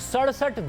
67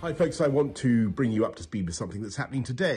Hi folks, I want to bring you up to speed with something that's happening today,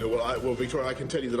Well, Victoria, I can tell you that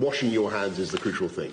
Washing your hands is the crucial thing.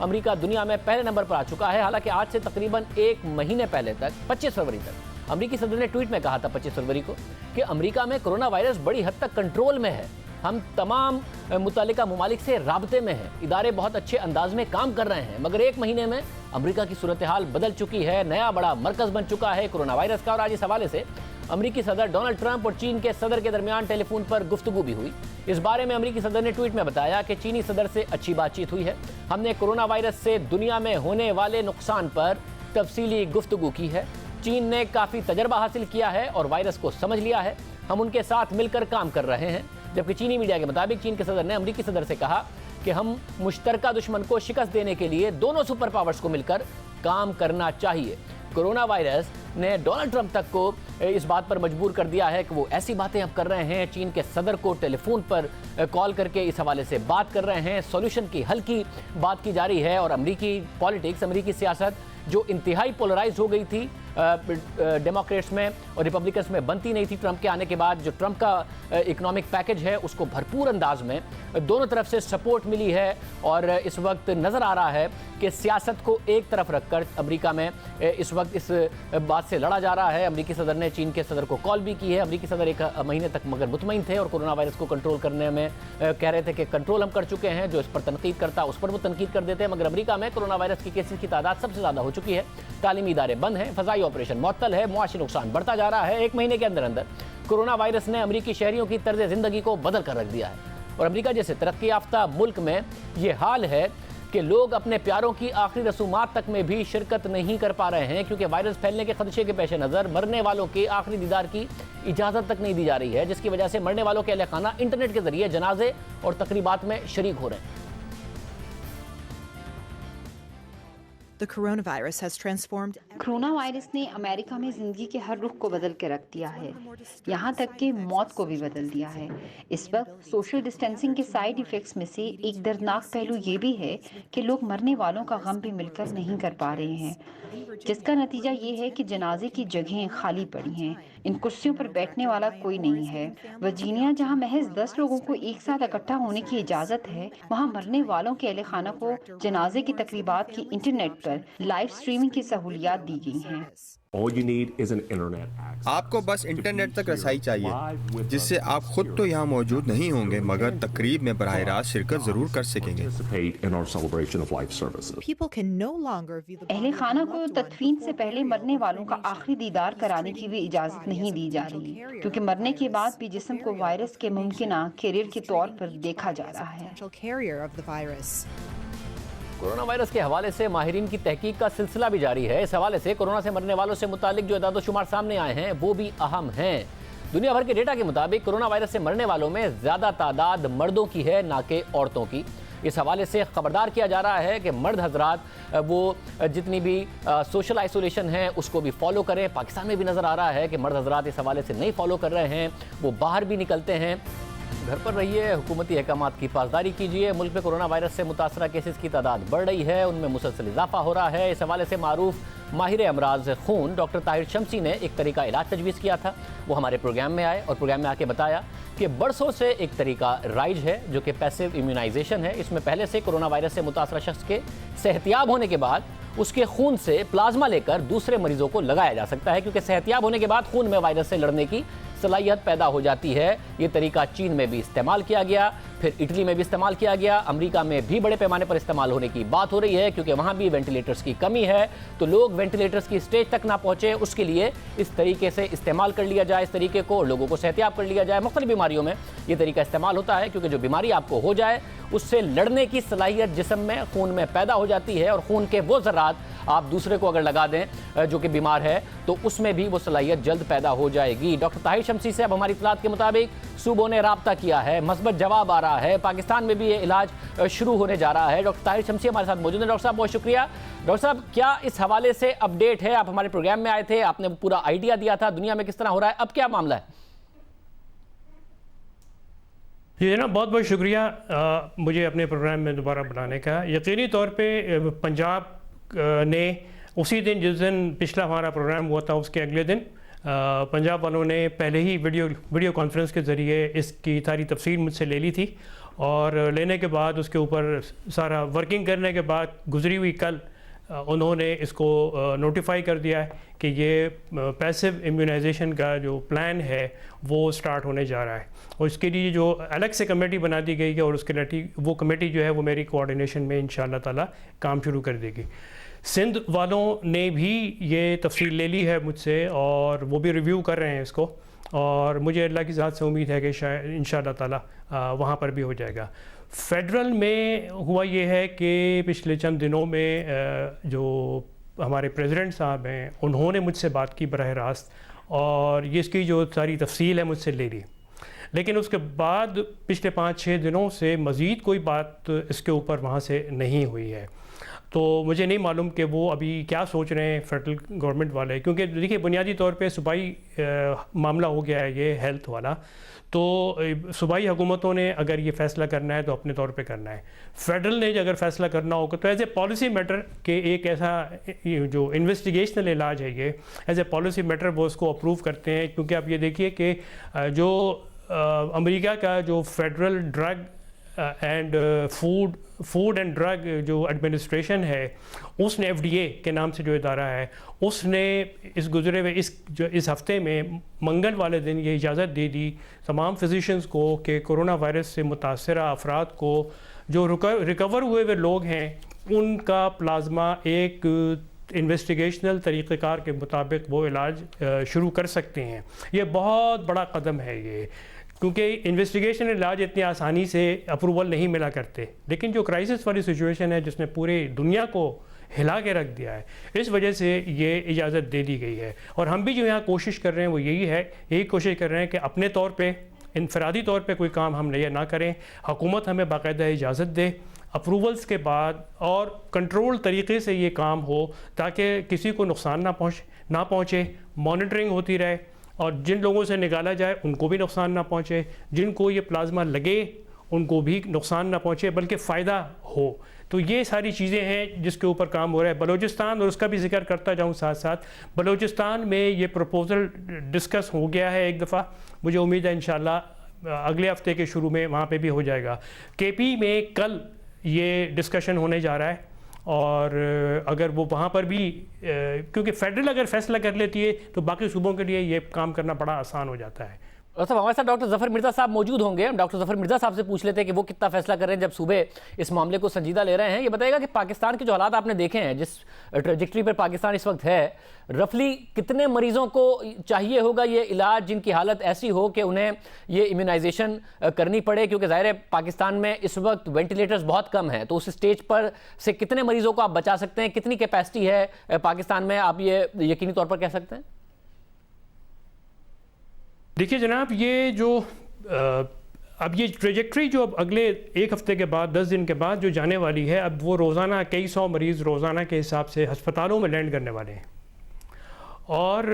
امریکہ دنیا میں پہلے number پر آ چکا ہے. حالانکہ آج سے تقریباً ایک مہینے پہلے تک 25 فروری تک امریکی صدر نے ٹویٹ میں کہا تھا 25 فروری کو کہ امریکہ میں کرونا وائرس بڑی حد تک کنٹرول میں ہے. ہم تمام متعلقہ ممالک سے رابطے میں ہیں, ادارے بہت اچھے انداز میں کام کر رہے ہیں. مگر ایک مہینے میں امریکہ کی صورتحال بدل چکی ہے, نیا بڑا مرکز بن چکا ہے کرونا وائرس کا. اور آج اس حوالے سے امریکی صدر ڈونلڈ ٹرمپ اور چین کے صدر کے درمیان ٹیلی فون پر گفتگو بھی ہوئی. اس بارے میں امریکی صدر نے ٹویٹ میں بتایا کہ چینی صدر سے اچھی بات چیت ہوئی ہے. ہم نے کرونا وائرس سے دنیا میں ہونے والے نقصان پر تفصیلی گفتگو کی ہے. چین نے کافی تجربہ حاصل کیا ہے اور وائرس کو سمجھ لیا ہے. ہم ان کے ساتھ مل کر کام کر رہے ہیں. جبکہ چینی میڈیا کے مطابق چین کے صدر نے امریکی صدر سے کہا کہ ہم مشترکہ دشمن کو شکست دینے کے لیے دونوں سپر پاورز کو مل کر کام کرنا چاہیے. کرونا وائرس نے ڈونلڈ ٹرمپ تک کو اس بات پر مجبور کر دیا ہے کہ وہ ایسی باتیں اب کر رہے ہیں, چین کے صدر کو ٹیلی فون پر کال کر کے اس حوالے سے بات کر رہے ہیں. سولوشن کی حل کی بات کی جا رہی ہے. اور امریکی پالیٹکس, امریکی سیاست جو انتہائی پولرائز ہو گئی تھی ڈیموکریٹس میں اور ریپبلکنس میں, بنتی نہیں تھی ٹرمپ کے آنے کے بعد, جو ٹرمپ کا اکنامک پیکج ہے اس کو بھرپور انداز میں دونوں طرف سے سپورٹ ملی ہے. اور اس وقت نظر آ رہا ہے کہ سیاست کو ایک طرف رکھ کر امریکہ میں اس وقت اس بات سے لڑا جا رہا ہے. امریکی صدر نے چین کے صدر کو کال بھی کی ہے. امریکی صدر ایک مہینے تک مگر مطمئن تھے اور کرونا وائرس کو کنٹرول کرنے میں کہہ رہے تھے کہ کنٹرول ہم کر چکے ہیں. جو اس پر تنقید کرتا اس پر وہ تنقید کر دیتے ہیں. مگر امریکہ میں کرونا وائرس کی کیسز کی تعداد سب سے زیادہ ہو چکی ہے. تعلیمی ادارے بند ہیں, فضائی آپریشن معطل ہے, معاشی نقصان بڑھتا جا رہا ہے. ایک مہینے کے اندر اندر کرونا وائرس نے امریکی شہریوں کی طرز زندگی کو بدل کر رکھ دیا ہے. اور امریکہ جیسے ترقی یافتہ ملک میں یہ حال ہے کہ لوگ اپنے پیاروں کی آخری رسومات تک میں بھی شرکت نہیں کر پا رہے ہیں, کیونکہ وائرس پھیلنے کے خدشے کے پیش نظر مرنے والوں کے آخری دیدار کی اجازت تک نہیں دی جا رہی ہے, جس کی وجہ سے مرنے والوں کے اہل خانہ انٹرنیٹ کے ذریعے جنازے اور تقریبات میں شریک ہو رہے ہیں. کرونا وائرس نے امریکہ میں زندگی کے ہر رخ کو بدل کے رکھ دیا ہے, یہاں تک کہ موت کو بھی بدل دیا ہے. اس وقت سوشل ڈسٹینسنگ کے سائیڈ ایفیکٹس میں سے ایک دردناک پہلو یہ بھی ہے کہ لوگ مرنے والوں کا غم بھی مل کر نہیں کر پا رہے ہیں, جس کا نتیجہ یہ ہے کہ جنازے کی جگہیں خالی پڑی ہیں. ان کرسیوں پر بیٹھنے والا کوئی نہیں ہے. ورجینیا, جہاں محض 10 لوگوں کو ایک ساتھ اکٹھا ہونے کی اجازت ہے, وہاں مرنے والوں کے اہل خانہ کو جنازے کی تقریبات کی انٹرنیٹ پر لائیو اسٹریمنگ کی سہولیات دی گئی ہیں. آپ کو بس انٹرنیٹ تک رسائی چاہیے, جس سے آپ خود تو یہاں موجود نہیں ہوں گے مگر تقریب میں براہ راست شرکت ضرور کر سکیں گے. اہل خانہ کو تدفین سے پہلے مرنے والوں کا آخری دیدار کرانے کی بھی اجازت نہیں دی جا رہی, کیونکہ مرنے کے بعد بھی جسم کو وائرس کے ممکنہ کیریئر کے طور پر دیکھا جا رہا ہے. کورونا وائرس کے حوالے سے ماہرین کی تحقیق کا سلسلہ بھی جاری ہے. اس حوالے سے کورونا سے مرنے والوں سے متعلق جو اعداد و شمار سامنے آئے ہیں وہ بھی اہم ہیں. دنیا بھر کے ڈیٹا کے مطابق کورونا وائرس سے مرنے والوں میں زیادہ تعداد مردوں کی ہے نہ کہ عورتوں کی. اس حوالے سے خبردار کیا جا رہا ہے کہ مرد حضرات وہ جتنی بھی سوشل آئسولیشن ہے اس کو بھی فالو کریں. پاکستان میں بھی نظر آ رہا ہے کہ مرد حضرات اس حوالے سے نہیں فالو کر رہے ہیں, وہ باہر بھی نکلتے ہیں. گھر پر رہیے, حکومتی احکامات کی پاسداری کیجیے. ملک میں کورونا وائرس سے متاثرہ کیسز کی تعداد بڑھ رہی ہے, ان میں مسلسل اضافہ ہو رہا ہے. اس حوالے سے معروف ماہر امراض خون ڈاکٹر طاہر شمسی نے ایک طریقہ علاج تجویز کیا تھا. وہ ہمارے پروگرام میں آئے اور پروگرام میں آ کے بتایا کہ برسوں سے ایک طریقہ رائج ہے جو کہ پیسیو امیونائزیشن ہے. اس میں پہلے سے کورونا وائرس سے متاثرہ شخص کے صحتیاب ہونے کے بعد اس کے خون سے پلازما لے کر دوسرے مریضوں کو لگایا جا سکتا ہے, کیونکہ صحتیاب ہونے کے بعد خون میں وائرس سے لڑنے کی صلاحیت پیدا ہو جاتی ہے. یہ طریقہ چین میں بھی استعمال کیا گیا, پھر اٹلی میں بھی استعمال کیا گیا, امریکہ میں بھی بڑے پیمانے پر استعمال ہونے کی بات ہو رہی ہے, کیونکہ وہاں بھی وینٹیلیٹرز کی کمی ہے. تو لوگ وینٹیلیٹرز کی سٹیج تک نہ پہنچے اس کے لیے اس طریقے سے استعمال کر لیا جائے, اس طریقے کو لوگوں کو صحتیاب کر لیا جائے. مختلف بیماریوں میں یہ طریقہ استعمال ہوتا ہے, کیونکہ جو بیماری آپ کو ہو جائے اس سے لڑنے کی صلاحیت جسم میں خون میں پیدا ہو جاتی ہے, اور خون کے وہ ذرات آپ دوسرے کو اگر لگا دیں جو کہ بیمار ہے تو اس میں بھی وہ صلاحیت جلد پیدا ہو جائے گی. ڈاکٹر طاہر شمسی سے اب ہماری اطلاعات کے مطابق صوبوں نے رابطہ کیا ہے, مثبت جواب آ رہا ہے. پاکستان میں بھی یہ علاج شروع ہونے جا رہا ہے. ڈاکٹر طاہر شمسی ہمارے ساتھ موجود ہیں. ڈاکٹر صاحب بہت شکریہ. ڈاکٹر صاحب, کیا اس حوالے سے اپڈیٹ ہے؟ آپ ہمارے پروگرام میں آئے تھے, آپ نے پورا آئیڈیا دیا تھا دنیا میں کس طرح ہو رہا ہے, اب کیا معاملہ ہے؟ جی جناب, بہت بہت شکریہ مجھے اپنے پروگرام میں دوبارہ بلانے کا. یقینی طور پہ پنجاب نے اسی دن جس دن پچھلا ہمارا پروگرام ہوا تھا اس کے اگلے دن پنجاب والوں نے پہلے ہی ویڈیو کانفرنس کے ذریعے اس کی ساری تفصیل مجھ سے لے لی تھی, اور لینے کے بعد اس کے اوپر سارا ورکنگ کرنے کے بعد گزری ہوئی کل انہوں نے اس کو نوٹیفائی کر دیا ہے کہ یہ پیسو امیونائزیشن کا جو پلان ہے وہ سٹارٹ ہونے جا رہا ہے، اور اس کے لیے جو الگ سے کمیٹی بنا دی گئی ہے، اور اس کے وہ کمیٹی جو ہے وہ میری کوآرڈینیشن میں انشاءاللہ تعالیٰ کام شروع کر دے گی۔ سندھ والوں نے بھی یہ تفصیل لے لی ہے مجھ سے، اور وہ بھی ریویو کر رہے ہیں اس کو، اور مجھے اللہ کی ذات سے امید ہے کہ شاید انشاءاللہ تعالیٰ وہاں پر بھی ہو جائے گا۔ فیڈرل میں ہوا یہ ہے کہ پچھلے چند دنوں میں جو ہمارے پریزیڈنٹ صاحب ہیں انہوں نے مجھ سے بات کی براہ راست، اور یہ اس کی جو ساری تفصیل ہے مجھ سے لے لی، لیکن اس کے بعد پچھلے 5-6 دنوں سے مزید کوئی بات اس کے اوپر وہاں سے نہیں ہوئی ہے۔ تو مجھے نہیں معلوم کہ وہ ابھی کیا سوچ رہے ہیں فیڈرل گورنمنٹ والے، کیونکہ دیکھیے بنیادی طور پہ صوبائی معاملہ ہو گیا ہے یہ ہیلتھ والا، تو صوبائی حکومتوں نے اگر یہ فیصلہ کرنا ہے تو اپنے طور پہ کرنا ہے، فیڈرل نے اگر فیصلہ کرنا ہوگا تو ایز اے پالیسی میٹر کہ ایک ایسا جو انویسٹیگیشنل علاج ہے یہ ایز اے پالیسی میٹر وہ اس کو اپروو کرتے ہیں، کیونکہ آپ یہ دیکھیے کہ جو امریکہ کا جو federal drug and food and drug جو ایڈمنسٹریشن ہے، اس نے FDA کے نام سے جو ادارہ ہے، اس نے اس گزرے ہوئے اس ہفتے میں منگل والے دن یہ اجازت دے دی تمام فزیشنز کو کہ کرونا وائرس سے متاثرہ افراد کو جو ریکور ہوئے ہوئے لوگ ہیں ان کا پلازما ایک انویسٹیگیشنل طریقہ کار کے مطابق وہ علاج شروع کر سکتے ہیں۔ یہ بہت بڑا قدم ہے یہ، کیونکہ انویسٹیگیشن علاج اتنی آسانی سے اپروول نہیں ملا کرتے، لیکن جو کرائسس والی سچویشن ہے جس نے پورے دنیا کو ہلا کے رکھ دیا ہے، اس وجہ سے یہ اجازت دے دی گئی ہے۔ اور ہم بھی جو یہاں کوشش کر رہے ہیں وہ یہی کوشش کر رہے ہیں کہ اپنے طور پہ انفرادی طور پہ کوئی کام ہم نہ کریں، حکومت ہمیں باقاعدہ اجازت دے اپروولز کے بعد، اور کنٹرول طریقے سے یہ کام ہو تاکہ کسی کو نقصان نہ پہنچے، مانیٹرنگ ہوتی رہے، اور جن لوگوں سے نکالا جائے ان کو بھی نقصان نہ پہنچے، جن کو یہ پلازما لگے ان کو بھی نقصان نہ پہنچے بلکہ فائدہ ہو۔ تو یہ ساری چیزیں ہیں جس کے اوپر کام ہو رہا ہے۔ بلوچستان، اور اس کا بھی ذکر کرتا جاؤں ساتھ ساتھ، بلوچستان میں یہ پروپوزل ڈسکس ہو گیا ہے ایک دفعہ، مجھے امید ہے انشاءاللہ اگلے ہفتے کے شروع میں وہاں پہ بھی ہو جائے گا۔ KP میں کل یہ ڈسکشن ہونے جا رہا ہے، اور اگر وہ وہاں پر بھی کیونکہ فیڈرل اگر فیصلہ کر لیتی ہے تو باقی صوبوں کے لیے یہ کام کرنا بڑا آسان ہو جاتا ہے۔ صاحب ہمارے ساتھ ڈاکٹر ظفر مرزا صاحب موجود ہوں گے، ہم ڈاکٹر ظفر مرزا صاحب سے پوچھ لیتے ہیں کہ وہ کتنا فیصلہ کر رہے ہیں جب صوبے اس معاملے کو سنجیدہ لے رہے ہیں۔ یہ بتائے گا کہ پاکستان کے جو حالات آپ نے دیکھے ہیں، جس ٹریجیکٹری پر پاکستان اس وقت ہے، رفلی کتنے مریضوں کو چاہیے ہوگا یہ علاج جن کی حالت ایسی ہو کہ انہیں یہ امیونائزیشن کرنی پڑے، کیونکہ ظاہر ہے پاکستان میں اس وقت وینٹیلیٹرز بہت کم ہیں، تو اس اسٹیج پر سے کتنے مریضوں کو آپ بچا سکتے ہیں، کتنی کیپیسٹی ہے پاکستان میں، آپ یہ یقینی طور پر کہہ سکتے ہیں؟ دیکھیے جناب، یہ جو اب یہ ٹریجیکٹری جو اب اگلے ایک ہفتے کے بعد 10 دن کے بعد جو جانے والی ہے، اب وہ روزانہ کئی سو مریض روزانہ کے حساب سے ہسپتالوں میں لینڈ کرنے والے ہیں، اور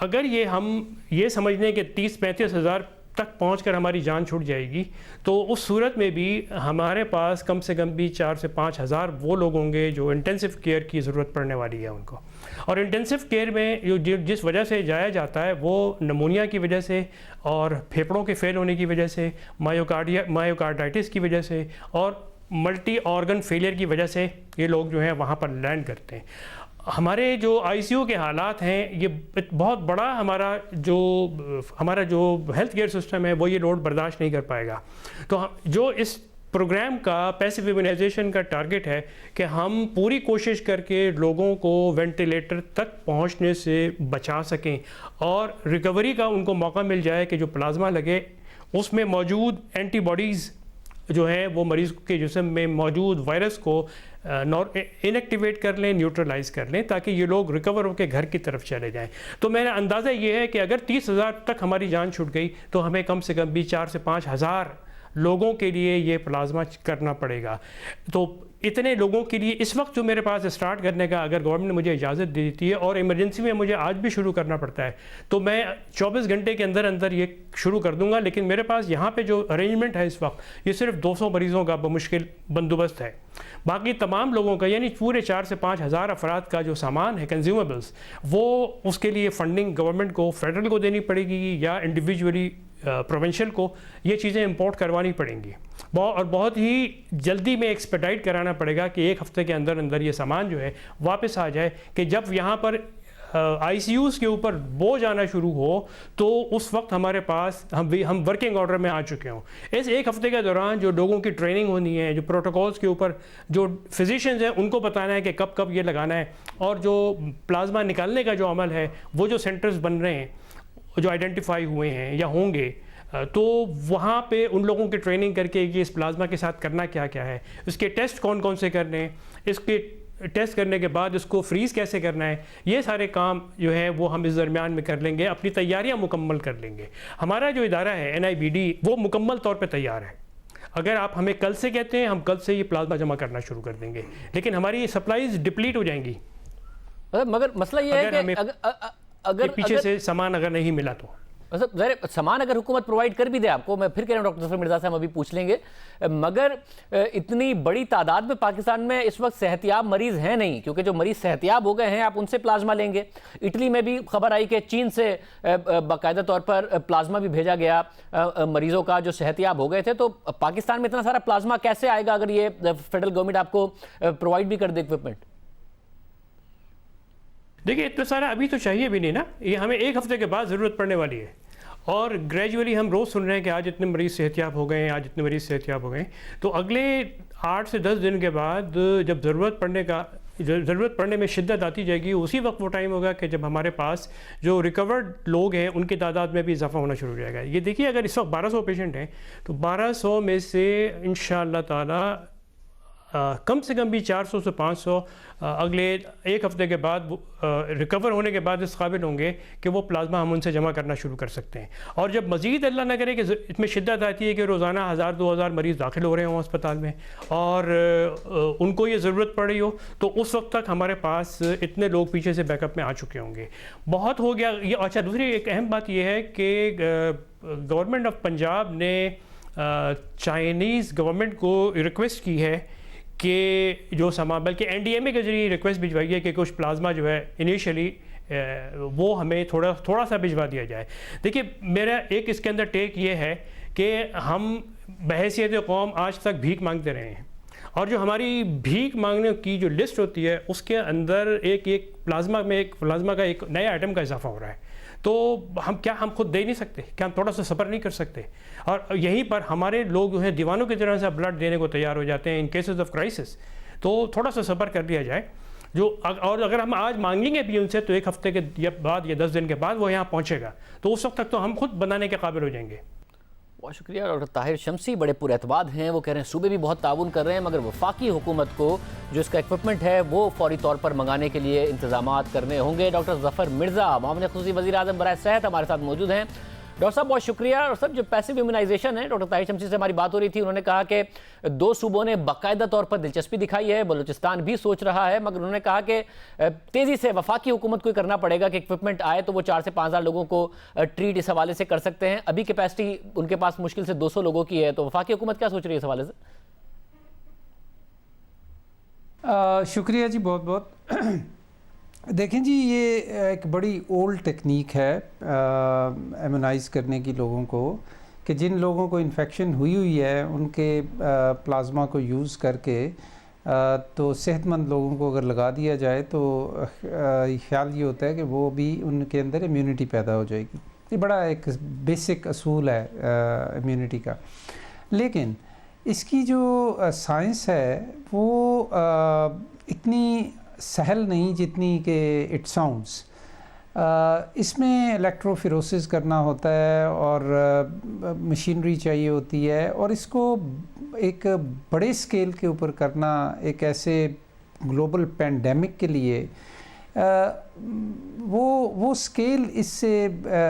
اگر ہم یہ سمجھ لیں کہ 30-35 ہزار تک پہنچ کر ہماری جان چھوٹ جائے گی، تو اس صورت میں بھی ہمارے پاس کم سے کم بھی 4 سے 5 ہزار وہ لوگ ہوں گے جو انٹینسو کیئر کی ضرورت پڑنے والی ہے ان کو۔ اور انٹینسو کیئر میں جس وجہ سے جایا جاتا ہے وہ نمونیا کی وجہ سے، اور پھیپھڑوں کے فیل ہونے کی وجہ سے، مایوکارڈائٹس کی وجہ سے، اور ملٹی آرگن فیلئر کی وجہ سے یہ لوگ جو ہیں وہاں پر لینڈ کرتے ہیں۔ ہمارے جو ICU کے حالات ہیں، یہ بہت بڑا ہمارا جو ہیلتھ کیئر سسٹم ہے وہ یہ لوڈ برداشت نہیں کر پائے گا۔ تو جو اس پروگرام کا پیسو امیونائزیشن کا ٹارگٹ ہے کہ ہم پوری کوشش کر کے لوگوں کو وینٹیلیٹر تک پہنچنے سے بچا سکیں، اور ریکوری کا ان کو موقع مل جائے کہ جو پلازما لگے اس میں موجود اینٹی باڈیز جو ہیں وہ مریض کے جسم میں موجود وائرس کو انیکٹیویٹ کر لیں، نیوٹرلائز کر لیں، تاکہ یہ لوگ ریکور ہو کے گھر کی طرف چلے جائیں۔ تو میرا اندازہ یہ ہے کہ اگر 30 ہزار تک ہماری جان چھوٹ گئی تو ہمیں کم سے کم بھی 4 سے 5 ہزار لوگوں کے لیے یہ پلازما کرنا پڑے گا۔ تو اتنے لوگوں کے لیے اس وقت جو میرے پاس اسٹارٹ کرنے کا اگر گورنمنٹ نے مجھے اجازت دے دیتی ہے، اور ایمرجنسی میں مجھے آج بھی شروع کرنا پڑتا ہے، تو میں 24 گھنٹے کے اندر یہ شروع کر دوں گا۔ لیکن میرے پاس یہاں پہ جو ارینجمنٹ ہے اس وقت، یہ صرف 200 مریضوں کا بمشکل بندوبست ہے۔ باقی تمام لوگوں کا، یعنی پورے 4 سے 5 ہزار افراد کا جو سامان ہے کنزیومیبلس، وہ اس کے لیے فنڈنگ گورنمنٹ کو، فیڈرل کو دینی پڑے گی، یا انڈیویجولی پروونشل کو یہ چیزیں امپورٹ کروانی پڑیں گی۔ اور بہت ہی جلدی میں ایکسپیڈائٹ کرانا پڑے گا کہ ایک ہفتے کے اندر اندر یہ سامان جو ہے واپس آ جائے، کہ جب یہاں پر آئی سی یوز کے اوپر بوجھ آنا شروع ہو تو اس وقت ہمارے پاس ہم ورکنگ آرڈر میں آ چکے ہوں۔ اس ایک ہفتے کے دوران جو لوگوں کی ٹریننگ ہونی ہے، جو پروٹوکولز کے اوپر جو فزیشینز ہیں ان کو بتانا ہے کہ کب کب یہ لگانا ہے، اور جو پلازما نکالنے کا جو عمل ہے وہ جو سینٹرز بن رہے ہیں جو آئیڈینٹیفائی ہوئے ہیں یا ہوں گے، تو وہاں پہ ان لوگوں کی ٹریننگ کر کے کہ اس پلازما کے ساتھ کرنا کیا کیا ہے، اس کے ٹیسٹ کون کون سے کرنے ہیں، اس کے ٹیسٹ کرنے کے بعد اس کو فریز کیسے کرنا ہے، یہ سارے کام جو ہے وہ ہم اس درمیان میں کر لیں گے، اپنی تیاریاں مکمل کر لیں گے۔ ہمارا جو ادارہ ہے NIBD وہ مکمل طور پہ تیار ہے۔ اگر آپ ہمیں کل سے کہتے ہیں، ہم کل سے یہ پلازما جمع کرنا شروع کر دیں گے، لیکن ہماری یہ سپلائیز ڈپلیٹ ہو جائیں گی مگر مسئلہ یہ ہے کہ اگر پیچھے سے سامان اگر نہیں ملا تو ظاہر سامان اگر حکومت پرووائڈ کر بھی دے آپ کو، میں پھر کہہ رہا ہوں ڈاکٹر ظفر مرزا سے ہم ابھی پوچھ لیں گے، مگر اتنی بڑی تعداد میں پاکستان میں اس وقت صحت یاب مریض ہیں نہیں، کیونکہ جو مریض صحت یاب ہو گئے ہیں آپ ان سے پلازما لیں گے۔ اٹلی میں بھی خبر آئی کہ چین سے باقاعدہ طور پر پلازما بھی بھیجا گیا مریضوں کا جو صحت یاب ہو گئے تھے، تو پاکستان میں اتنا سارا پلازما کیسے آئے گا اگر یہ فیڈرل گورنمنٹ آپ کو پرووائڈ بھی کر دے اکوپمنٹ؟ دیکھیں اتنا سارا ابھی تو چاہیے بھی نہیں نا، یہ ہمیں ایک ہفتے کے بعد ضرورت پڑنے والی ہے، اور گریجولی ہم روز سن رہے ہیں کہ آج اتنے مریض صحتیاب ہو گئے ہیں، آج اتنے مریض صحتیاب ہو گئے ہیں، تو اگلے 8 سے 10 دن کے بعد جب ضرورت پڑنے میں شدت آتی جائے گی، اسی وقت وہ ٹائم ہوگا کہ جب ہمارے پاس جو ریکورڈ لوگ ہیں ان کی تعداد میں بھی اضافہ ہونا شروع ہو جائے گا۔ یہ دیکھیے اگر اس وقت 1200 پیشنٹ ہیں تو 1200 میں سے انشاءاللہ تعالی کم سے کم بھی 400 سے 500 اگلے ایک ہفتے کے بعد ریکور ہونے کے بعد اس قابل ہوں گے کہ وہ پلازما ہم ان سے جمع کرنا شروع کر سکتے ہیں۔ اور جب مزید اللہ نہ کرے کہ اس میں شدت آتی ہے کہ روزانہ 1000-2000 مریض داخل ہو رہے ہوں اسپتال میں اور ان کو یہ ضرورت پڑ رہی ہو، تو اس وقت تک ہمارے پاس اتنے لوگ پیچھے سے بیک اپ میں آ چکے ہوں گے۔ بہت ہو گیا یہ۔ اچھا، دوسری ایک اہم بات یہ ہے کہ گورنمنٹ آف پنجاب نے چائنیز گورنمنٹ کو ریکویسٹ کی ہے کہ جو سامان، بلکہ NDMA کے ذریعے ریکویسٹ بھجوائی ہے کہ کچھ پلازما جو ہے انیشلی وہ ہمیں تھوڑا سا بھجوا دیا جائے۔ دیکھیے میرا ایک اس کے اندر ٹیک یہ ہے کہ ہم بحیثیت قوم آج تک بھیک مانگتے رہے ہیں، اور جو ہماری بھیک مانگنے کی جو لسٹ ہوتی ہے اس کے اندر ایک پلازما کا ایک نیا آئٹم کا اضافہ ہو رہا ہے، تو ہم خود دے نہیں سکتے؟ کیا ہم تھوڑا سا صبر نہیں کر سکتے؟ اور یہیں پر ہمارے لوگ جو ہیں دیوانوں کی طرح سے بلڈ دینے کو تیار ہو جاتے ہیں ان کیسز آف کرائسس، تو تھوڑا سا صبر کر لیا جائے۔ اور اگر ہم آج مانگیں گے بھی ان سے تو ایک ہفتے کے بعد یا 10 دن کے بعد وہ یہاں پہنچے گا، تو اس وقت تک تو ہم خود بنانے کے قابل ہو جائیں گے۔ بہت شکریہ ڈاکٹر طاہر شمسی، بڑے پر اعتماد ہیں، وہ کہہ رہے ہیں صوبے بھی بہت تعاون کر رہے ہیں، مگر وفاقی حکومت کو جو اس کا اکوپمنٹ ہے وہ فوری طور پر منگانے کے لیے انتظامات کرنے ہوں گے۔ ڈاکٹر ظفر مرزا، معاون خصوصی وزیر اعظم برائے صحت، ہمارے ساتھ موجود ہیں۔ ڈاکٹر صاحب بہت شکریہ۔ اور صاحب جو پیسو امیونائزیشن ہے، ڈاکٹر طاہر شمسی سے ہماری بات ہو رہی تھی، انہوں نے کہا کہ 2 صوبوں نے باقاعدہ طور پر دلچسپی دکھائی ہے، بلوچستان بھی سوچ رہا ہے، مگر انہوں نے کہا کہ تیزی سے وفاقی حکومت کو کرنا پڑے گا کہ اکوپمنٹ آئے تو وہ 4 سے 5000 لوگوں کو ٹریٹ اس حوالے سے کر سکتے ہیں۔ ابھی کیپیسٹی ان کے پاس مشکل سے 200 لوگوں کی ہے، تو وفاقی حکومت کیا سوچ رہی ہے اس حوالے سے؟ شکریہ جی، بہت بہت۔ دیکھیں جی، یہ ایک بڑی اولڈ ٹیکنیک ہے ایمونائز کرنے کی لوگوں کو، کہ جن لوگوں کو انفیکشن ہوئی ہے ان کے پلازما کو یوز کر کے تو صحت مند لوگوں کو اگر لگا دیا جائے تو خیال یہ ہوتا ہے کہ وہ بھی ان کے اندر امیونٹی پیدا ہو جائے گی۔ یہ بڑا ایک بیسک اصول ہے امیونٹی کا، لیکن اس کی جو سائنس ہے وہ اتنی سہل نہیں جتنی کہ اٹ ساؤنڈس۔ اس میں الیکٹروفیروسس کرنا ہوتا ہے اور مشینری چاہیے ہوتی ہے، اور اس کو ایک بڑے اسکیل کے اوپر کرنا ایک ایسے گلوبل پینڈیمک کے لیے وہ اسکیل اس سے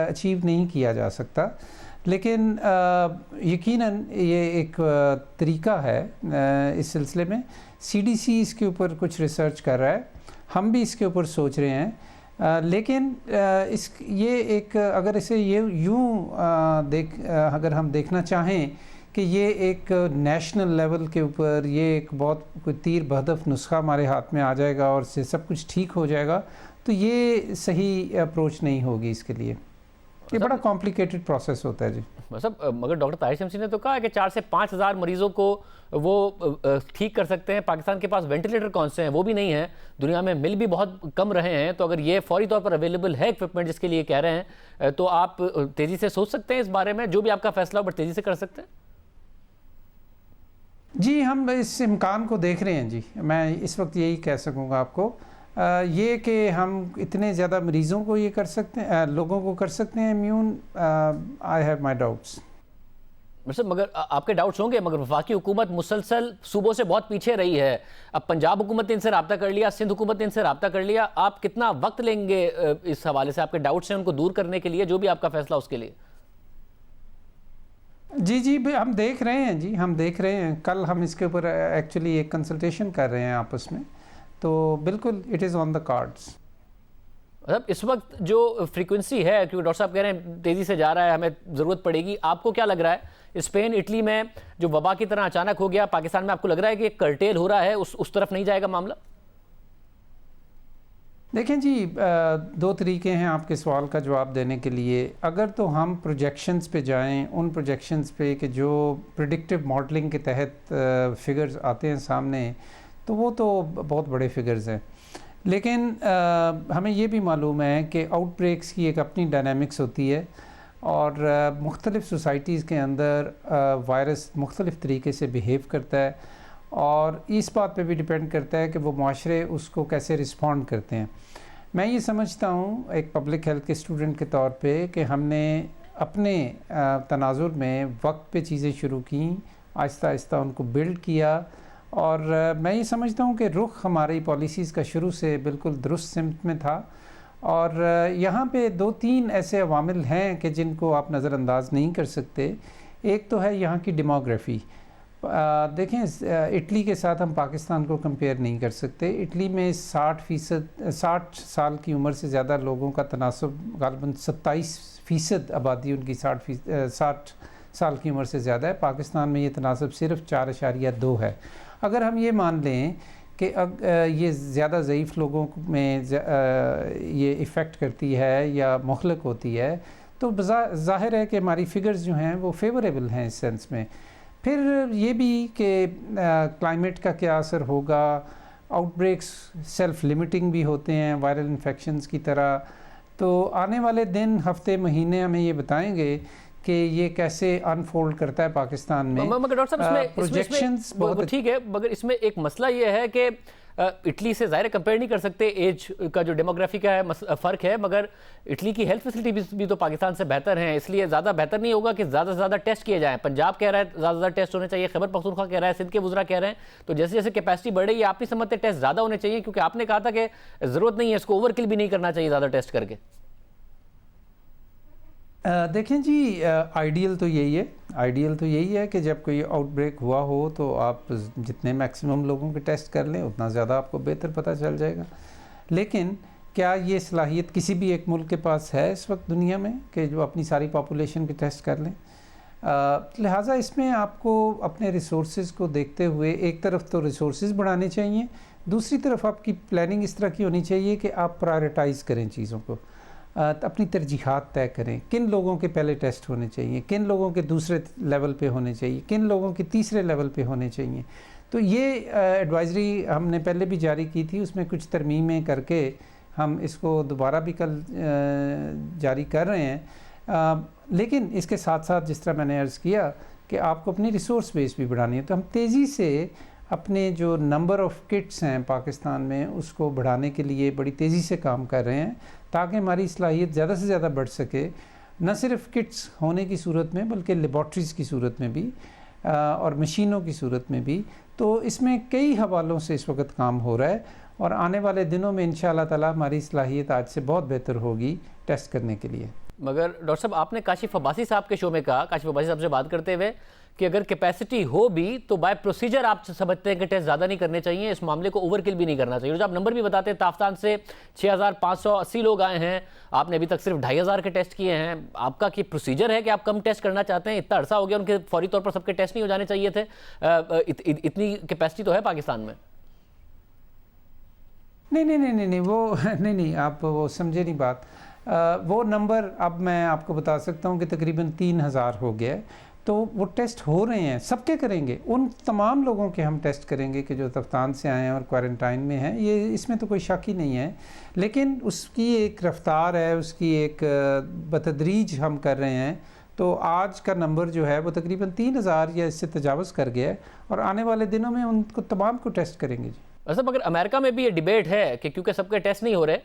اچیو نہیں کیا جا سکتا، لیکن یقیناً یہ ایک طریقہ ہے اس سلسلے میں۔ CDC اس کے اوپر کچھ ریسرچ کر رہا ہے، ہم بھی اس کے اوپر سوچ رہے ہیں، لیکن یہ ایک اگر اسے اگر ہم دیکھنا چاہیں کہ یہ ایک نیشنل لیول کے اوپر یہ ایک بہت کوئی تیر بہدف نسخہ ہمارے ہاتھ میں آ جائے گا اور اس سے سب کچھ ٹھیک ہو جائے گا، تو یہ صحیح اپروچ نہیں ہوگی اس کے لیے۔ یہ بڑا کمپلیکیٹڈ پروسیس ہوتا ہے جی. مگر ڈاکٹر طاہر شمسی نے تو کہا کہ 4 سے 5 ہزار مریضوں کو وہ ٹھیک کر سکتے ہیں. پاکستان کے پاس وینٹیلیٹر کون سے ہیں؟ وہ بھی نہیں ہیں. دنیا میں مل بھی بہت کم رہے ہیں. تو اگر یہ فوری طور پر اویلیبل ہے ایکوپمنٹ جس کے لیے کہہ رہے ہیں تو آپ تیزی سے سوچ سکتے ہیں اس بارے میں, جو بھی آپ کا فیصلہ ہو بٹ تیزی سے کر سکتے ہیں. جی ہم اس امکان کو دیکھ رہے ہیں جی. میں اس وقت یہی کہہ سکوں گا آپ کو یہ کہ ہم اتنے زیادہ مریضوں کو یہ کر سکتے ہیں, لوگوں کو کر سکتے ہیں immune. I have my doubts. مگر آپ کے ڈاؤٹس ہوں گے, مگر وفاقی حکومت مسلسل صوبوں سے بہت پیچھے رہی ہے. اب پنجاب حکومت نے ان سے رابطہ کر لیا, سندھ حکومت نے ان سے رابطہ کر لیا. آپ کتنا وقت لیں گے اس حوالے سے؟ آپ کے ڈاؤٹس ہیں ان کو دور کرنے کے لیے, جو بھی آپ کا فیصلہ اس کے لیے. جی ہم دیکھ رہے ہیں جی, ہم دیکھ رہے ہیں. کل ہم اس کے اوپر ایکچولی ایک کنسلٹیشن کر رہے ہیں آپس میں, تو بالکل it is on the cards. اس وقت جو فریکوینسی ہے, کیونکہ ڈاکٹر صاحب کہہ رہے ہیں تیزی سے جا رہا ہے, ہمیں ضرورت پڑے گی, آپ کو کیا لگ رہا ہے اسپین اٹلی میں جو وبا کی طرح اچانک ہو گیا, پاکستان میں آپ کو لگ رہا ہے کہ کرٹیل ہو رہا ہے, اس طرف نہیں جائے گا معاملہ؟ دیکھیں جی 2 طریقے ہیں آپ کے سوال کا جواب دینے کے لیے. اگر تو ہم پروجیکشنز پہ جائیں, ان پروجیکشنز پہ کہ جو پریڈکٹیو ماڈلنگ کے تحت فگرز آتے ہیں سامنے, تو وہ تو بہت بڑے فگرز ہیں. لیکن ہمیں یہ بھی معلوم ہے کہ آؤٹ بریکس کی ایک اپنی ڈائنامکس ہوتی ہے, اور مختلف سوسائٹیز کے اندر وائرس مختلف طریقے سے بیہیو کرتا ہے, اور اس بات پہ بھی ڈیپینڈ کرتا ہے کہ وہ معاشرے اس کو کیسے رسپونڈ کرتے ہیں. میں یہ سمجھتا ہوں ایک پبلک ہیلتھ کے اسٹوڈنٹ کے طور پہ کہ ہم نے اپنے تناظر میں وقت پہ چیزیں شروع کیں, آہستہ آہستہ ان کو بلڈ کیا, اور میں یہ سمجھتا ہوں کہ رخ ہماری پالیسیز کا شروع سے بالکل درست سمت میں تھا. اور یہاں پہ 2-3 ایسے عوامل ہیں کہ جن کو آپ نظر انداز نہیں کر سکتے. ایک تو ہے یہاں کی ڈیموگرافی. دیکھیں اٹلی کے ساتھ ہم پاکستان کو کمپیئر نہیں کر سکتے. اٹلی میں 60 سال کی عمر سے زیادہ لوگوں کا تناسب غالباً 27% آبادی ان کی 60 سال کی عمر سے زیادہ ہے. پاکستان میں یہ تناسب صرف 4.2 ہے. اگر ہم یہ مان لیں کہ یہ زیادہ ضعیف لوگوں میں یہ ایفیکٹ کرتی ہے یا مخلق ہوتی ہے, تو ظاہر ہے کہ ہماری فگرز جو ہیں وہ فیوریبل ہیں اس سینس میں. پھر یہ بھی کہ کلائمیٹ کا کیا اثر ہوگا. آؤٹ بریکس سیلف لمیٹنگ بھی ہوتے ہیں وائرل انفیکشنز کی طرح. تو آنے والے دن, ہفتے, مہینے ہمیں یہ بتائیں گے کہ یہ کیسے انفولڈ کرتا ہے پاکستان میں. مگر ڈاکٹر صاحب پروجیکشنز بہت ٹھیک ہے, مگر اس میں ایک مسئلہ یہ ہے کہ اٹلی سے ظاہر کمپیئر نہیں کر سکتے, ایج کا جو ڈیموگرافی کا ہے فرق ہے, مگر اٹلی کی ہیلتھ فیسلٹی بھی تو پاکستان سے بہتر ہیں, اس لیے زیادہ بہتر نہیں ہوگا کہ زیادہ سے زیادہ ٹیسٹ کیے جائیں. پنجاب کہہ رہا ہے زیادہ سے زیادہ ٹیسٹ ہونے چاہیے, خیبر پختونخوا کہہ رہا ہے, سندھ کے وزراء کہہ رہے ہیں. تو جیسے جیسے کیپیسٹی بڑھ رہی ہے, آپ نہیں سمجھتے ٹیسٹ زیادہ ہونے چاہیے؟ کیونکہ آپ نے کہا تھا کہ ضرورت نہیں ہے, اس کو اوور کل بھی نہیں کرنا چاہیے زیادہ ٹیسٹ کر کے. دیکھیں جی آئیڈیل تو یہی ہے کہ جب کوئی آؤٹ بریک ہوا ہو تو آپ جتنے میکسیمم لوگوں کے ٹیسٹ کر لیں اتنا زیادہ آپ کو بہتر پتہ چل جائے گا. لیکن کیا یہ صلاحیت کسی بھی ایک ملک کے پاس ہے اس وقت دنیا میں کہ جو اپنی ساری پاپولیشن کے ٹیسٹ کر لیں؟ لہٰذا اس میں آپ کو اپنے ریسورسز کو دیکھتے ہوئے ایک طرف تو ریسورسز بڑھانے چاہیے, دوسری طرف آپ کی پلاننگ اس طرح کی ہونی چاہیے کہ آپ پرائرٹائز کریں چیزوں کو, اپنی ترجیحات طے کریں. کن لوگوں کے پہلے ٹیسٹ ہونے چاہیے, کن لوگوں کے دوسرے لیول پہ ہونے چاہیے, کن لوگوں کے تیسرے لیول پہ ہونے چاہیے. تو یہ ایڈوائزری ہم نے پہلے بھی جاری کی تھی, اس میں کچھ ترمیمیں کر کے ہم اس کو دوبارہ بھی کل جاری کر رہے ہیں. لیکن اس کے ساتھ ساتھ جس طرح میں نے عرض کیا کہ آپ کو اپنی ریسورس بیس بھی بڑھانی ہے, تو ہم تیزی سے اپنے جو نمبر آف کٹس ہیں پاکستان میں اس کو بڑھانے کے لیے بڑی تیزی سے کام کر رہے ہیں تاکہ ہماری صلاحیت زیادہ سے زیادہ بڑھ سکے, نہ صرف کٹس ہونے کی صورت میں بلکہ لیبارٹریز کی صورت میں بھی اور مشینوں کی صورت میں بھی. تو اس میں کئی حوالوں سے اس وقت کام ہو رہا ہے, اور آنے والے دنوں میں انشاءاللہ تعالی ہماری صلاحیت آج سے بہت بہتر ہوگی ٹیسٹ کرنے کے لیے. مگر ڈاکٹر صاحب آپ نے کاشف عباسی صاحب کے شو میں کہا, کاشف عباسی صاحب سے بات کرتے ہوئے, کہ اگر کیپیسٹی ہو بھی تو بائی پروسیجر آپ سمجھتے ہیں کہ ٹیسٹ زیادہ نہیں کرنے چاہیے, اس معاملے کو اوور کل بھی نہیں کرنا چاہیے. اور جب نمبر بھی بتاتے ہیں, تافتان سے 6580 لوگ آئے ہیں, آپ نے ابھی تک صرف 2500 کے ٹیسٹ کیے ہیں. آپ کا کہ پروسیجر ہے کہ آپ کم ٹیسٹ کرنا چاہتے ہیں؟ اتنا عرصہ ہو گیا, ان کے فوری طور پر سب کے ٹیسٹ نہیں ہو جانے چاہیے تھے؟ اتنی کیپیسٹی تو ہے پاکستان میں. نہیں وہ نہیں, آپ وہ سمجھے نہیں بات. وہ نمبر اب میں آپ کو بتا سکتا ہوں کہ تقریباً 3000 ہو گیا ہے. تو وہ ٹیسٹ ہو رہے ہیں, سب کے کریں گے, ان تمام لوگوں کے ہم ٹیسٹ کریں گے کہ جو تفتان سے آئے ہیں اور کوارنٹائن میں ہیں, یہ اس میں تو کوئی شک ہی نہیں ہے. لیکن اس کی ایک رفتار ہے, اس کی ایک بتدریج ہم کر رہے ہیں. تو آج کا نمبر جو ہے وہ تقریباً 3000 یا اس سے تجاوز کر گیا ہے, اور آنے والے دنوں میں ان کو تمام کو ٹیسٹ کریں گے. جی ویسے مگر امریکہ میں بھی یہ ڈیبیٹ ہے کہ کیونکہ سب کے ٹیسٹ نہیں ہو رہے,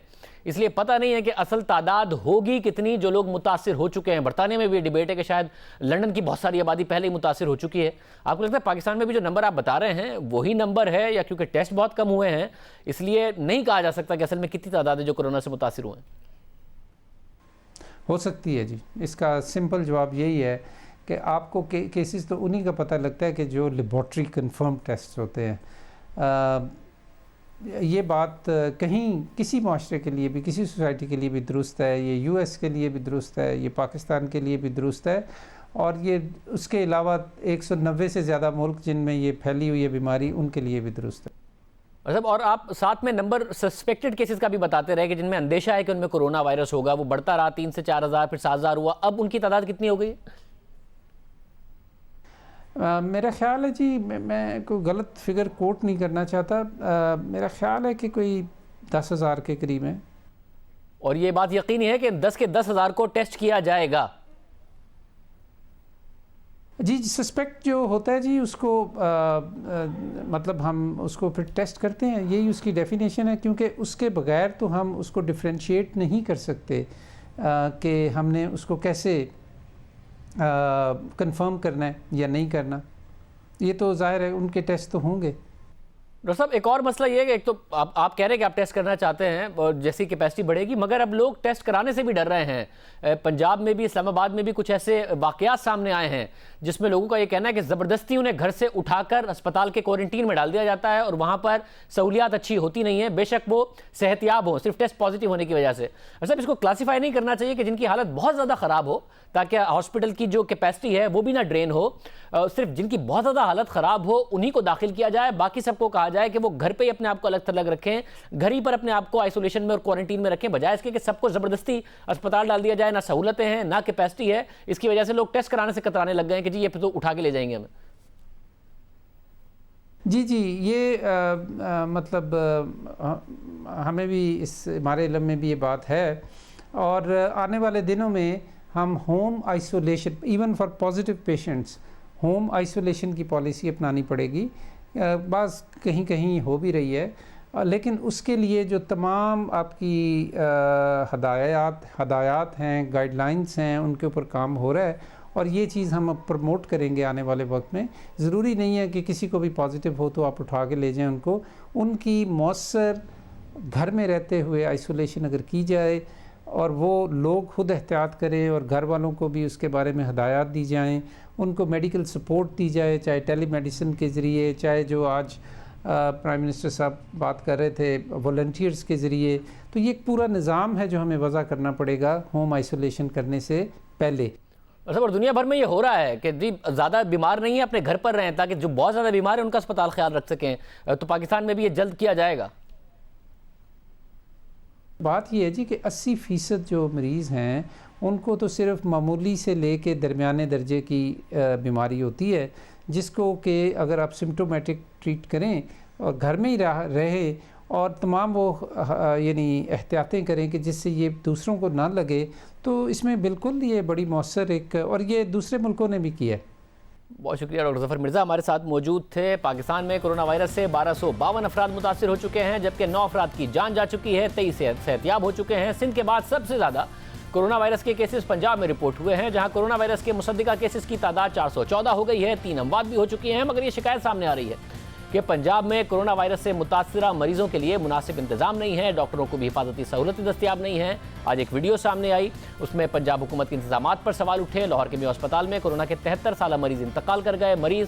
اس لیے پتہ نہیں ہے کہ اصل تعداد ہوگی کتنی جو لوگ متاثر ہو چکے ہیں. برطانیہ میں بھی یہ ڈیبیٹ ہے کہ شاید لنڈن کی بہت ساری آبادی پہلے ہی متاثر ہو چکی ہے. آپ کو لگتا ہے پاکستان میں بھی جو نمبر آپ بتا رہے ہیں وہی نمبر ہے, یا کیونکہ ٹیسٹ بہت کم ہوئے ہیں اس لیے نہیں کہا جا سکتا کہ اصل میں کتنی تعداد ہے جو کورونا سے متاثر ہوئے ہیں؟ ہو سکتی ہے جی. اس کا سمپل جواب یہی ہے کہ آپ کو کیسز تو انہی کا پتہ لگتا ہے کہ جو لیبارٹری کنفرم ٹیسٹ ہوتے ہیں. یہ بات کہیں کسی معاشرے کے لیے بھی, کسی سوسائٹی کے لیے بھی درست ہے, یہ یو ایس کے لیے بھی درست ہے, یہ پاکستان کے لیے بھی درست ہے, اور یہ اس کے علاوہ 190 سے زیادہ ملک جن میں یہ پھیلی ہوئی ہے بیماری, ان کے لیے بھی درست ہے. اور آپ ساتھ میں نمبر سسپیکٹڈ کیسز کا بھی بتاتے رہے کہ جن میں اندیشہ ہے کہ ان میں کورونا وائرس ہوگا, وہ بڑھتا رہا, 3 سے 4000 پھر 7000 ہوا, اب ان کی تعداد کتنی ہو گئی؟ میرا خیال ہے جی, میں کوئی غلط فگر کوٹ نہیں کرنا چاہتا, میرا خیال ہے کہ کوئی 10,000 کے قریب ہیں. اور یہ بات یقینی ہے کہ 10 کے 10,000 کو ٹیسٹ کیا جائے گا؟ جی سسپیکٹ جو ہوتا ہے جی اس کو مطلب ہم اس کو پھر ٹیسٹ کرتے ہیں, یہی اس کی ڈیفینیشن ہے, کیونکہ اس کے بغیر تو ہم اس کو ڈفرینشیٹ نہیں کر سکتے کہ ہم نے اس کو کیسے کنفرم کرنا ہے یا نہیں کرنا. یہ تو ظاہر ہے ان کے ٹیسٹ تو ہوں گے. ڈاکٹر صاحب ایک اور مسئلہ یہ ہے کہ ایک تو آپ کہہ رہے ہیں کہ آپ ٹیسٹ کرنا چاہتے ہیں اور جیسی کیپیسٹی بڑھے گی, مگر اب لوگ ٹیسٹ کرانے سے بھی ڈر رہے ہیں. پنجاب میں بھی, اسلام آباد میں بھی کچھ ایسے واقعات سامنے آئے ہیں جس میں لوگوں کا یہ کہنا ہے کہ زبردستی انہیں گھر سے اٹھا کر اسپتال کے کوارنٹین میں ڈال دیا جاتا ہے اور وہاں پر سہولیات اچھی ہوتی نہیں ہیں, بے شک وہ صحت یاب ہوں, صرف ٹیسٹ پازیٹیو ہونے کی وجہ سے. صاحب اس کو کلاسیفائی نہیں کرنا چاہیے کہ جن کی حالت بہت زیادہ خراب ہو تاکہ ہاسپٹل کی جو کیپیسٹی ہے وہ بھی نہ ڈرین ہو, صرف جن کی بہت زیادہ حالت خراب ہو انہی کو داخل کیا جائے, باقی سب کو کہا جائے کہ وہ گھر پہ ہی اپنے آپ کو الگ تھلگ رکھیں, گھر ہی پر اپنے آپ کو آئسولیشن میں اور کوارنٹین میں رکھیں, بجائے اس کے کہ سب کو زبردستی اسپتال ڈال دیا جائے. نہ سہولتیں ہیں نہ کیپیسٹی ہے, اس کی وجہ سے لوگ ٹیسٹ کرانے سے کترانے لگ گئے ہیں کہ جی یہ تو اٹھا کے لے جائیں گے ہمیں. جی یہ مطلب ہمیں بھی ہمارے علم میں بھی یہ بات ہے, اور آنے والے دنوں میں ہم home isolation even for positive patients home isolation کی پالیسی اپنانی پڑے گی. بعض کہیں ہو بھی رہی ہے, لیکن اس کے لیے جو تمام آپ کی ہدایات ہیں, گائیڈ لائنس ہیں, ان کے اوپر کام ہو رہا ہے, اور یہ چیز ہم پروموٹ کریں گے آنے والے وقت میں. ضروری نہیں ہے کہ کسی کو بھی پازیٹیو ہو تو آپ اٹھا کے لے جائیں ان کو. ان کی مؤثر گھر میں رہتے ہوئے آئسولیشن اگر کی جائے اور وہ لوگ خود احتیاط کریں اور گھر والوں کو بھی اس کے بارے میں ہدایات دی جائیں, ان کو میڈیکل سپورٹ دی جائے, چاہے ٹیلی میڈیسن کے ذریعے, چاہے جو آج پرائم منسٹر صاحب بات کر رہے تھے والنٹیئرز کے ذریعے. تو یہ ایک پورا نظام ہے جو ہمیں وضع کرنا پڑے گا ہوم آئسولیشن کرنے سے پہلے. اور دنیا بھر میں یہ ہو رہا ہے کہ جی زیادہ بیمار نہیں ہیں اپنے گھر پر رہیں تاکہ جو بہت زیادہ بیمار ہیں ان کا اسپتال خیال رکھ سکیں, تو پاکستان میں بھی یہ جلد کیا جائے گا. بات یہ ہے جی کہ 80% جو مریض ہیں ان کو تو صرف معمولی سے لے کے درمیانے درجے کی بیماری ہوتی ہے, جس کو کہ اگر آپ سمپٹومیٹک ٹریٹ کریں اور گھر میں ہی رہیں اور تمام وہ یعنی احتیاطیں کریں کہ جس سے یہ دوسروں کو نہ لگے, تو اس میں بالکل یہ بڑی مؤثر ایک, اور یہ دوسرے ملکوں نے بھی کیا ہے. بہت شکریہ ڈاکٹر ظفر مرزا ہمارے ساتھ موجود تھے. پاکستان میں کرونا وائرس سے 1252 افراد متاثر ہو چکے ہیں, جبکہ 9 افراد کی جان جا چکی ہے, 23 صحتیاب ہو چکے ہیں. سندھ کے بعد سب سے زیادہ کرونا وائرس کے کیسز پنجاب میں رپورٹ ہوئے ہیں, جہاں کرونا وائرس کے مصدقہ کیسز کی تعداد 414 ہو گئی ہے. 3 اموات بھی ہو چکی ہیں, مگر یہ شکایت سامنے آ رہی ہے کہ پنجاب میں کرونا وائرس سے متاثرہ مریضوں کے لیے مناسب انتظام نہیں ہے, ڈاکٹروں کو بھی حفاظتی سہولتیں دستیاب نہیں ہیں. آج ایک ویڈیو سامنے آئی, اس میں پنجاب حکومت کے انتظامات پر سوال اٹھے. لاہور کے میو ہسپتال میں کورونا کے 73 سالہ مریض انتقال کر گئے. مریض